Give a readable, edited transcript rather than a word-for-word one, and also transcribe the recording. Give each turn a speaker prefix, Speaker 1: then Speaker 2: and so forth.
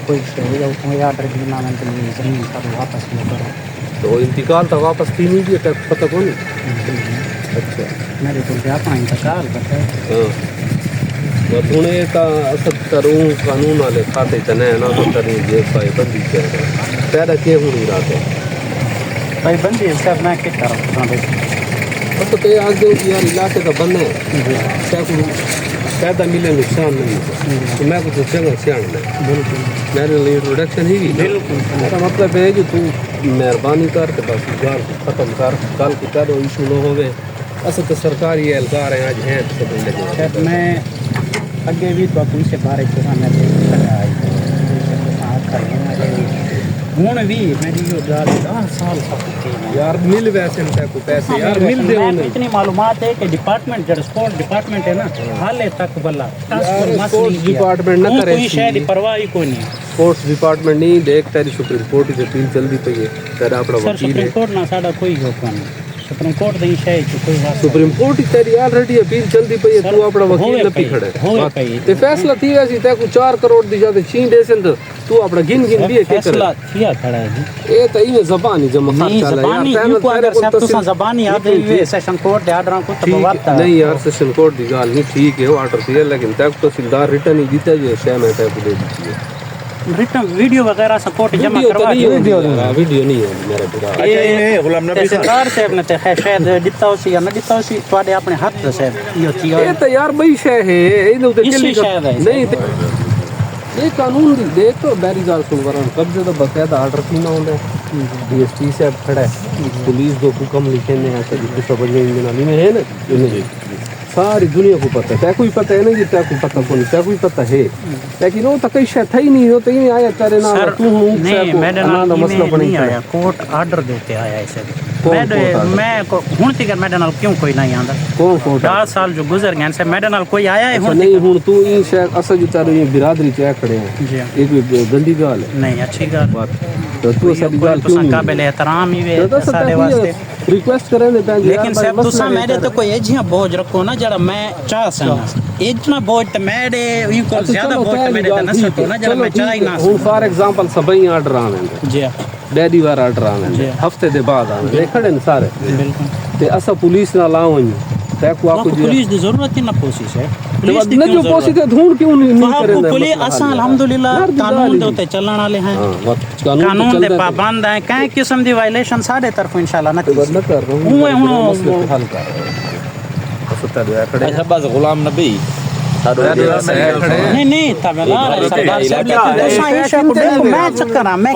Speaker 1: कोई कोई आर्डर देना मैं तो ज़मीन पर वापस नहीं करो
Speaker 2: तो इंतकाल तो वापस थी नहीं दिया तक पता कौन। अच्छा
Speaker 1: मेरे को क्या अपना इंतकाल करता है।
Speaker 2: हाँ मधुने का असद करूँ कानून वाले खाते चने ना तो करी जे पाए बंदी कर पैदा के हुई रात
Speaker 1: भाई बंदी सब मैं क्या करूँ
Speaker 2: तो पे आज दो यार इलाके का बंद है क्या करूँ पैदा मिले नुकसान नहीं तो मैं कुछ जगह सियाण में
Speaker 1: बिल्कुल
Speaker 2: मेरे लिए इंट्रोडक्शन ही
Speaker 1: बिल्कुल
Speaker 2: मेरा मतलब है कि तू मेहरबानी कर के बस गाल को ख़त्म कर कल को क्या दो इशू न होवे असल तो सरकारी एहलकार हैं आज हैं तो लगे
Speaker 1: मैं अगे भी तो पुलिस बारे में हूँ भी मेरी जो 10 साल
Speaker 2: यार मिल वैसे को पैसे यार मिल दे
Speaker 1: इतनी मालूमात है कि डिपार्टमेंट जो स्पोर्ट डिपार्टमेंट है ना हाले तक बल्ला
Speaker 2: स्पोर्ट्स डिपार्टमेंट न करे
Speaker 1: कोई शायद परवाह ही कोई नहीं
Speaker 2: स्पोर्ट्स डिपार्टमेंट नहीं देख तेरी सुप्रीम कोर्ट से अपील जल्दी पे तेरा अपना वकील है
Speaker 1: सुप्रीम कोर्ट ना साडा कोई हुक्म नहीं सुप्रीम कोर्ट दी शायद कोई बात
Speaker 2: सुप्रीम कोर्ट तेरी ऑलरेडी अपील जल्दी पे तू अपना वकील लपी खड़े ते फैसला थी वैसी ते को 4 करोड़ दी जाते छीन दे सन तू अपना गिन गिन भी
Speaker 1: फैसला किया खड़ा है जी
Speaker 2: ए त इने जबानी जमा खर्चा यार
Speaker 1: तैन तेरे को तो जबानी याद है सेशन कोर्ट दे आर्डर को तो बात
Speaker 2: नहीं यार सेशन कोर्ट दी गाल नहीं ठीक है ऑर्डर दिया लेकिन तक तो तहसीलदार रिटर्न ही देता जो शय में तक दे दी
Speaker 1: रिटर्न वीडियो वगैरह सपोर्ट जमा करवा
Speaker 2: वीडियो नहीं है मेरा पूरा
Speaker 1: अच्छा ये गुलाम नबी सरकार साहब ने तो शायद दिता हो या न दिता हो ਤੁਹਾਡੇ ਆਪਣੇ ਹੱਥ साहब
Speaker 2: ये तो यार बई शय है इने उते चली नहीं ये कानून दी देख तो बैरी जाल सुनवरन कब्जे तो बकायदा ऑर्डर पीना होंदा डीएसपी साहब खड़ा है पुलिस दो हुक्म लिखे ने ऐसे सब बजने में है ना सारी दुनिया को पता है कोई पता है ना कि को पता कौन क्या कोई पता है लेकिन वो तो कई शायद था ही नहीं होता ही नहीं आया तेरे नाम तू
Speaker 1: नहीं मैडम मसला नहीं आया कोर्ट ऑर्डर देते आया ऐसे मैं हुन तक मेरे नाल क्यों कोई नहीं आंदा
Speaker 2: कौन कोर्ट
Speaker 1: 10 साल जो गुजर गए से मेरे नाल कोई आया है हुन
Speaker 2: नहीं हुन तू ई शायद असल जो तारे ये बिरादरी चे खड़े हैं
Speaker 1: जी
Speaker 2: एक गंदी गाल है
Speaker 1: नहीं अच्छी गाल
Speaker 2: बात तो तू साडी गाल
Speaker 1: क्यों नहीं काबिल एहतराम ही वे साडे वास्ते
Speaker 2: रिक्वेस्ट करें देता
Speaker 1: लेकिन सब तुसा मेरे तो कोई एजिया बोझ रखो ना जड़ा मैं चाह सना इतना बोझ तो मेरे ई को ज्यादा बोझ तो मेरे न सको ना जड़ा मैं चाह ही ना
Speaker 2: हुन फॉर एग्जांपल सबई ऑर्डर आवे
Speaker 1: जी
Speaker 2: डेडी वार ऑर्डर आवे हफ्ते दे बाद आवे खड़े न सारे
Speaker 1: बिल्कुल
Speaker 2: ते असा पुलिस ना लावं ते को आपको
Speaker 1: पुलिस की जरूरत ही ना पोसी है
Speaker 2: पुलिस ने जो पोसी ते ढूंढ क्यों नहीं करे
Speaker 1: पुलिस असा अल्हम्दुलिल्लाह कानून दे उते चलण वाले हैं कानून दे पाबंद हैं कई किस्म दी वायलेशन साडे तरफ इंशाल्लाह ना
Speaker 2: कर रहा हूं मसले हल कर
Speaker 3: अच्छा बस गुलाम नबी
Speaker 1: नहीं नहीं तबला सरदार साहब मैं चक्कर मैं